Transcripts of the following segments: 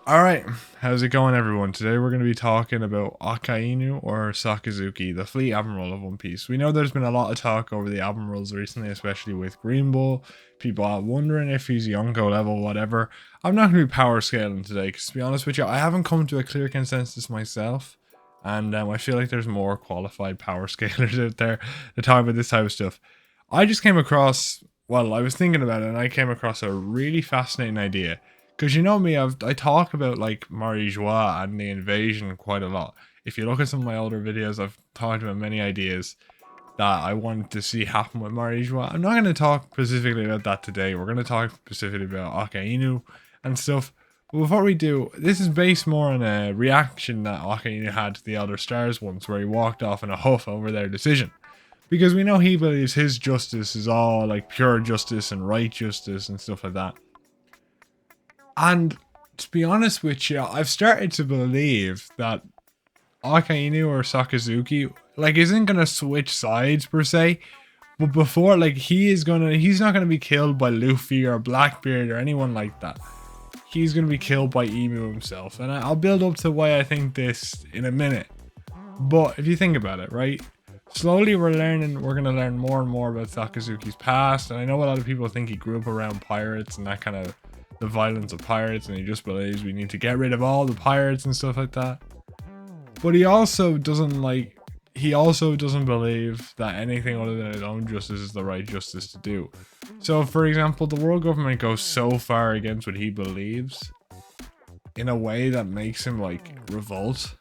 Alright, how's it going everyone? Today we're going to be talking about Akainu or Sakazuki, the Fleet Admiral of One Piece. We know there's been a lot of talk over the Admirals recently, especially with Green Bull. People are wondering if he's Yonko level, whatever. I'm not going to be power scaling today, because to be honest with you, I haven't come to a clear consensus myself. And I feel like there's more qualified power scalers out there to talk about this type of stuff. I just came across, well, I was thinking about it and I came across a really fascinating idea. Because you know me, I talk about like Marie Joie and the invasion quite a lot. If you look at some of my older videos, I've talked about many ideas that I wanted to see happen with Marie Joie. I'm not going to talk specifically about that today. We're going to talk specifically about Akainu and stuff. But before we do, this is based more on a reaction that Akainu had to the Elder Stars once, where he walked off in a huff over their decision. Because we know he believes his justice is all like pure justice and right justice and stuff like that. And to be honest with you, I've started to believe that Akainu or Sakazuki like isn't gonna switch sides per se, but before like he's not gonna be killed by Luffy or Blackbeard or anyone like that. He's gonna be killed by Emu himself, and I'll build up to why I think this in a minute. But if you think about it, right? Slowly we're gonna learn more and more about Sakazuki's past, and I know a lot of people think he grew up around pirates and that kind of the violence of pirates, and he just believes we need to get rid of all the pirates and stuff like that. But he also doesn't believe that anything other than his own justice is the right justice to do. So for example, the world government goes so far against what he believes in a way that makes him like revolt.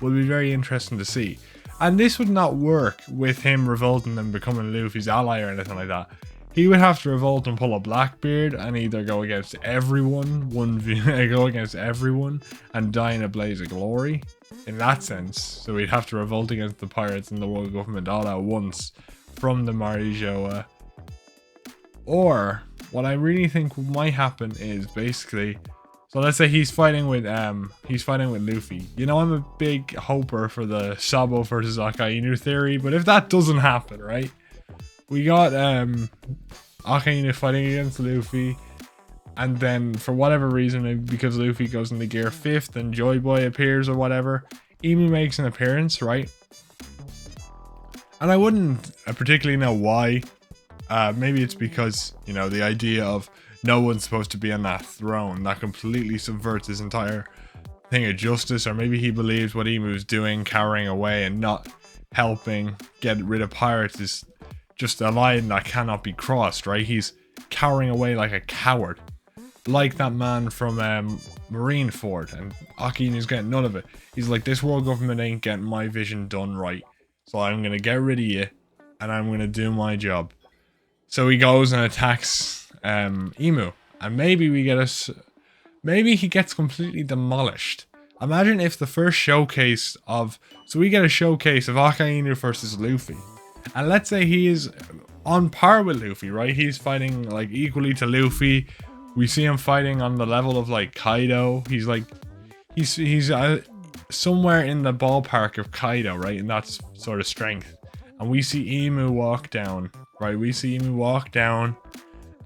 Will be very interesting to see. And this would not work with him revolting and becoming Luffy's ally or anything like that. He would have to revolt and pull a Blackbeard and either go against everyone, go against everyone and die in a blaze of glory. In that sense, so he'd have to revolt against the pirates and the world government all at once from the Marijoa. Or what I really think might happen is basically, so let's say he's fighting with Luffy. You know, I'm a big hoper for the Sabo versus Akainu theory, but if that doesn't happen, right? We got Akainu fighting against Luffy, and then for whatever reason, maybe because Luffy goes into gear 5th and Joy Boy appears or whatever, Emu makes an appearance, right? And I wouldn't particularly know why. Maybe it's because, you know, the idea of no one's supposed to be on that throne, that completely subverts his entire thing of justice, or maybe he believes what Emu's doing, cowering away and not helping get rid of pirates is just a line that cannot be crossed, right? He's cowering away like a coward. Like that man from Marineford, and Akinu's getting none of it. He's like, this world government ain't getting my vision done right. So I'm going to get rid of you, and I'm going to do my job. So he goes and attacks Emu. And maybe maybe he gets completely demolished. Imagine if the first showcase of, so we get a showcase of Akainu versus Luffy. And let's say he is on par with Luffy, right? He's fighting like equally to Luffy. We see him fighting on the level of like Kaido. He's like, he's somewhere in the ballpark of Kaido, right? And that's sort of strength. And we see Emu walk down, right? We see Emu walk down,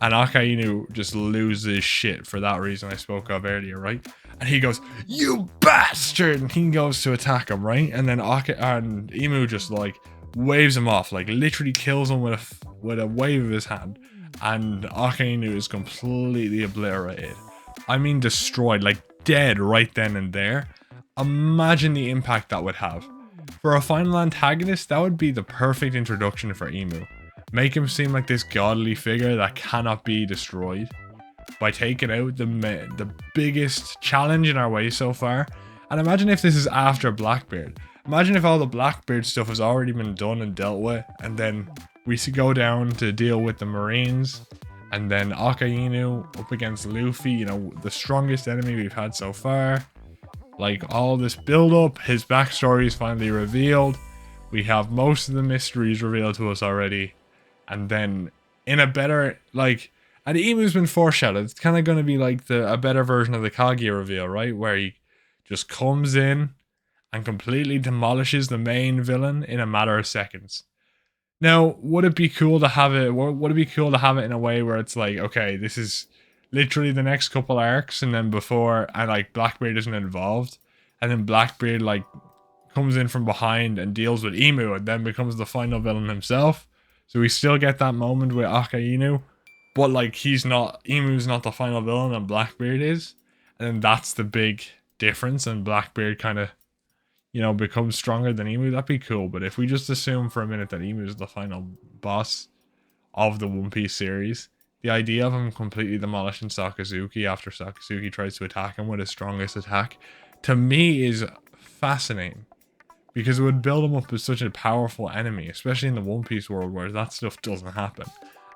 and Akainu just loses shit for that reason I spoke of earlier, right? And he goes, "You bastard!" And he goes to attack him, right? And then Emu just like waves him off, like literally kills him with a wave of his hand, and Akainu is completely obliterated. I mean destroyed, like dead right then and there. Imagine the impact that would have. For a final antagonist, that would be the perfect introduction for Emu. Make him seem like this godly figure that cannot be destroyed by taking out the biggest challenge in our way so far. And imagine if this is after Blackbeard. Imagine if all the Blackbeard stuff has already been done and dealt with, and then we go down to deal with the Marines, and then Akainu up against Luffy, you know, the strongest enemy we've had so far. Like, all this build up, his backstory is finally revealed. We have most of the mysteries revealed to us already. And then in a better, like, and Emu's been foreshadowed. It's kind of going to be like a better version of the Kaguya reveal, right? Where he just comes in and completely demolishes the main villain in a matter of seconds. Now, would it be cool to have it? Would it be cool to have it in a way where it's like, okay, this is literally the next couple arcs, and then before, and like Blackbeard isn't involved, and then Blackbeard like comes in from behind and deals with Emu, and then becomes the final villain himself. So we still get that moment with Akainu, but like Emu's not the final villain and Blackbeard is, and then that's the big difference, and Blackbeard kind of, you know, becomes stronger than Emu. That'd be cool. But if we just assume for a minute that Emu is the final boss of the One Piece series, the idea of him completely demolishing Sakazuki after Sakazuki tries to attack him with his strongest attack, to me is fascinating. Because it would build him up as such a powerful enemy, especially in the One Piece world where that stuff doesn't happen.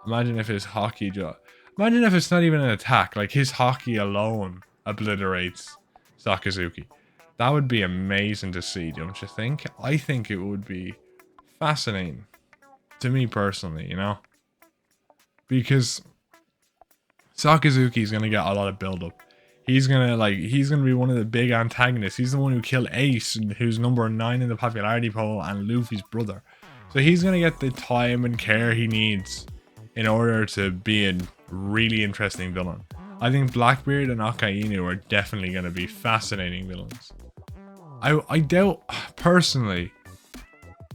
Imagine if his Haki imagine if it's not even an attack, like his Haki alone obliterates Sakazuki. That would be amazing to see, don't you think? I think it would be fascinating. To me personally, you know? Because Sakazuki's gonna get a lot of build-up. He's gonna be one of the big antagonists. He's the one who killed Ace, who's number 9 in the popularity poll, and Luffy's brother. So he's gonna get the time and care he needs in order to be a really interesting villain. I think Blackbeard and Akainu are definitely gonna be fascinating villains. I doubt, personally,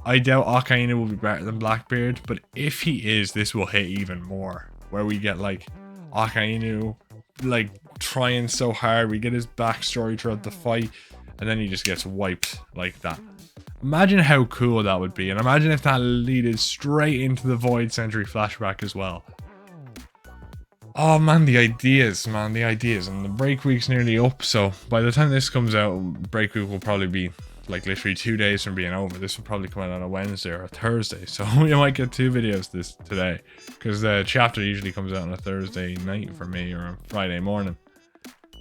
I doubt Akainu will be better than Blackbeard, but if he is, this will hit even more. Where we get like Akainu like trying so hard, we get his backstory throughout the fight, and then he just gets wiped like that. Imagine how cool that would be, and imagine if that leaded straight into the Void Century flashback as well. Oh man, the ideas, and the break week's nearly up, so by the time this comes out, break week will probably be like literally 2 days from being over. This will probably come out on a Wednesday or a Thursday, so we might get 2 videos today, because the chapter usually comes out on a Thursday night for me, or a Friday morning.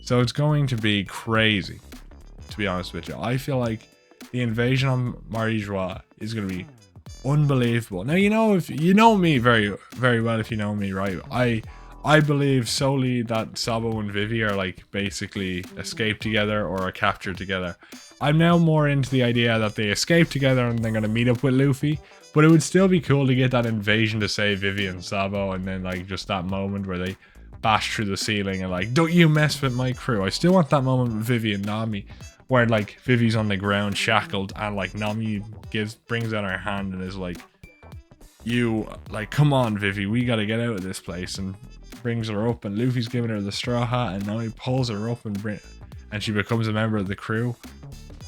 So it's going to be crazy, to be honest with you. I feel like the invasion on Marie-Joie is going to be unbelievable. Now, you know, if you know me very, very well, if you know me, right, I believe solely that Sabo and Vivi are like basically escape together or are captured together. I'm now more into the idea that they escape together and they're going to meet up with Luffy. But it would still be cool to get that invasion to save Vivi and Sabo, and then like just that moment where they bash through the ceiling and like, don't you mess with my crew. I still want that moment with Vivi and Nami where like Vivi's on the ground shackled and like Nami brings out her hand and is like, you like, come on Vivi, we gotta get out of this place, and brings her up, and Luffy's giving her the straw hat and Nami pulls her up and she becomes a member of the crew.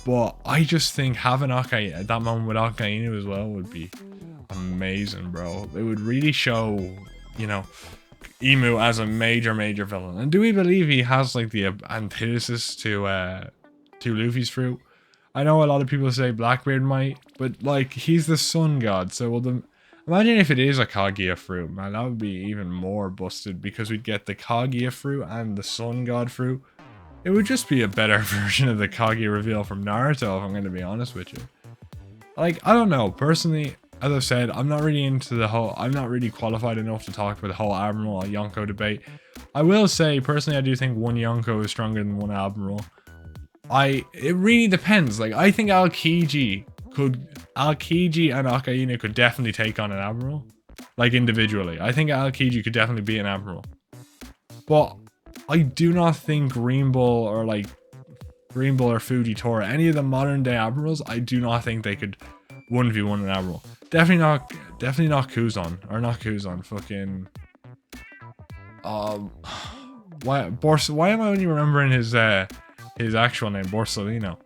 But I just think having that moment with Akainu as well would be amazing, bro. It would really show, you know, Emu as a major villain. And do we believe he has like the antithesis to Luffy's fruit? I know a lot of people say Blackbeard might, but like he's the sun god, so imagine if it is a Kaguya fruit, man. That would be even more busted, because we'd get the Kaguya fruit and the sun god fruit. It would just be a better version of the Kaguya reveal from Naruto, if I'm going to be honest with you. Like, I don't know. Personally, as I've said, I'm not really I'm not really qualified enough to talk about the whole Admiral or Yonko debate. I will say, personally, I do think one Yonko is stronger than one Admiral. It really depends. Like, I think Aokiji and Akainu could definitely take on an Admiral. Like, individually. I think Aokiji could definitely be an Admiral. But I do not think Green Bull or Fujitora, any of the modern day Admirals, I do not think they could 1v1 an Admiral. Definitely not Kuzan, or not Kuzan, fucking why am I only remembering his actual name, Borsalino?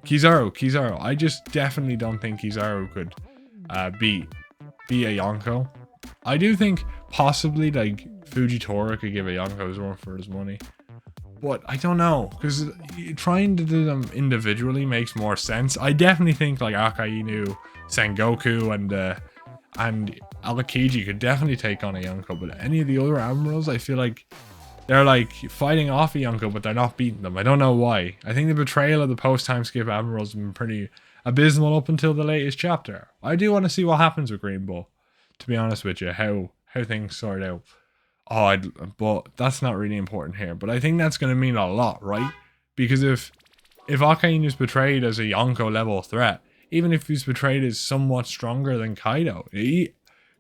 Kizaru. I just definitely don't think Kizaru could be a Yonko. I do think possibly like Fujitora could give a Yonko's run for his money, but I don't know, because trying to do them individually makes more sense. I definitely think like Akainu, Sengoku, and Aokiji could definitely take on a Yonko, but any of the other Admirals, I feel like they're like fighting off a Yonko, but they're not beating them. I don't know why. I think the betrayal of the post-time skip Admirals has been pretty abysmal up until the latest chapter. I do want to see what happens with Green Bull, to be honest with you, how things sort out. But that's not really important here. But I think that's going to mean a lot, right? Because if Akainu is betrayed as a Yonko level threat, even if he's betrayed as somewhat stronger than Kaido,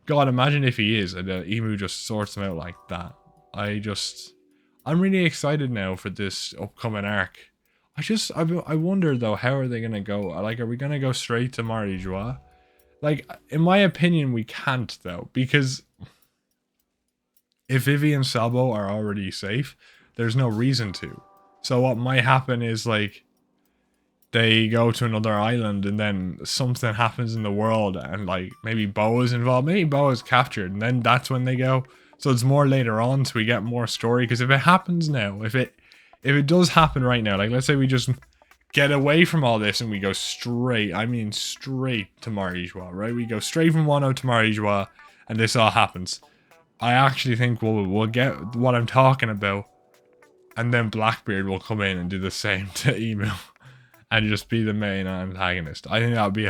God, imagine if he is, and Emu just sorts him out like that. I'm really excited now for this upcoming arc. I wonder though, how are they gonna go? Like, are we gonna go straight to Marijois? Like, in my opinion, we can't though, because if Vivi and Sabo are already safe, there's no reason to. So what might happen is, like, they go to another island and then something happens in the world and, like, maybe Bo is involved. Maybe Bo is captured and then that's when they go. So it's more later on, so we get more story. Because if it happens now, if it does happen right now, like, let's say we just get away from all this and we go straight, I mean straight to Marijois, right? We go straight from Wano to Marijois and this all happens. I actually think we'll get what I'm talking about, and then Blackbeard will come in and do the same to Emu and just be the main antagonist. I think that would be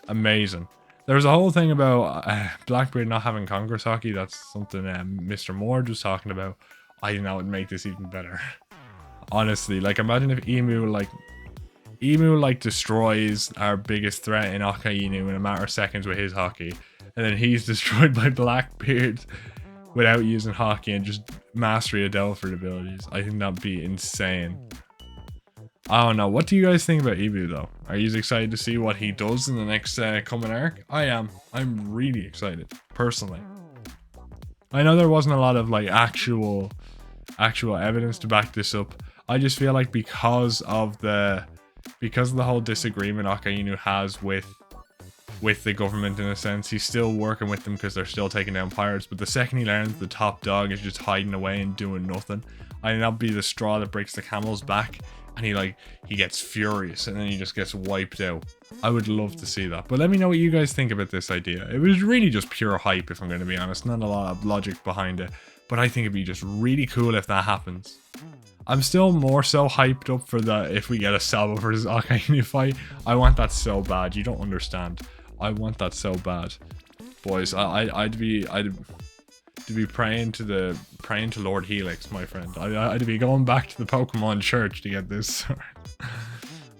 amazing. There was a whole thing about Blackbeard not having Congress hockey. That's something Mr. Mord was talking about. I think that would make this even better. Honestly, like, imagine if Emu destroys our biggest threat in Akainu in a matter of seconds with his hockey, and then he's destroyed by Blackbeard without using hockey and just mastery of Delphid abilities. I think that'd be insane. I don't know. What do you guys think about Ibu though? Are you excited to see what he does in the next coming arc? I am. I'm really excited, personally. I know there wasn't a lot of, like, actual evidence to back this up. I just feel like because of the whole disagreement Akainu has with the government, in a sense, he's still working with them because they're still taking down pirates. But the second he learns the top dog is just hiding away and doing nothing, I think that'll be the straw that breaks the camel's back, and he gets furious and then he just gets wiped out. I would love to see that. But let me know what you guys think about this idea. It was really just pure hype, if I'm going to be honest. Not a lot of logic behind it, but I think it'd be just really cool if that happens. I'm still more so hyped up for if we get a Sabo versus Akainu fight. I want that so bad. You don't understand. I want that so bad, boys. I'd be praying to Lord Helix, my friend. I'd be going back to the Pokemon church to get this sword.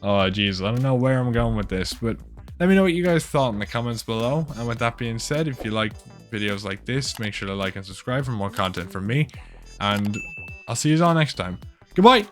Oh jeez, I don't know where I'm going with this, but let me know what you guys thought in the comments below. And with that being said, if you like videos like this, make sure to like and subscribe for more content from me, and I'll see you all next time. Goodbye.